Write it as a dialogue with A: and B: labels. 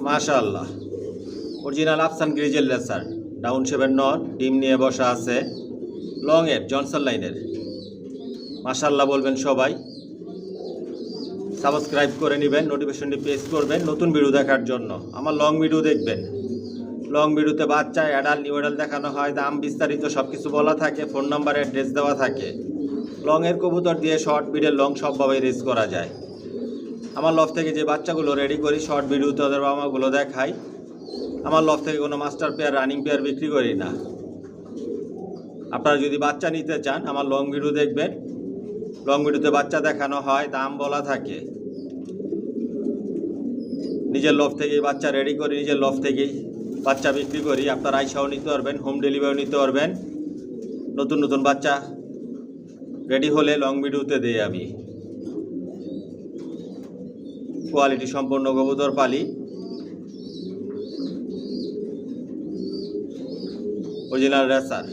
A: মাশাআল্লাহ, অরিজিনাল আফসান grizzle racer, down 7 নট, ডিম নিয়ে বসা আছে, লং এর জনসন লাইনের। মাশাআল্লাহ বলবেন সবাই। সাবস্ক্রাইব করে নেবেন, নোটিফিকেশনটি প্রেস করবেন নতুন ভিডিও দেখার জন্য। আমার লং ভিডিও দেখবেন। লং ভিডিওতে বাচ্চা, অ্যাডাল্ট, নিউ অ্যাডাল্ট দেখানো হয়, দাম বিস্তারিত সব কিছু বলা থাকে, ফোন নাম্বার, অ্যাড্রেস দেওয়া থাকে। লংয়ের কবুতর দিয়ে শর্ট, মিডল, লং সবভাবেই রেস করা যায়। আমার লফ থেকে যে বাচ্চাগুলো রেডি করি, শর্ট ভিডিওতে ওদের বাবাগুলো দেখাই। আমার লফ থেকে কোনো মাস্টার পেয়ার, রানিং পেয়ার বিক্রি করি না। আপনারা যদি বাচ্চা নিতে চান, আমার লং ভিডিও দেখবেন। লং ভিডিওতে বাচ্চা দেখানো হয়, দাম বলা থাকে। নিজের লফ থেকেই বাচ্চা রেডি করি, নিজের লফ থেকেই বাচ্চা বিক্রি করি। আপনারা আইসাও নিতে পারবেন, হোম ডেলিভারিও নিতে পারবেন। নতুন নতুন বাচ্চা রেডি হলে লং ভিডিওতে দিই আমি। কোয়ালিটি সম্পন্ন কবুতর পালি। Original racer.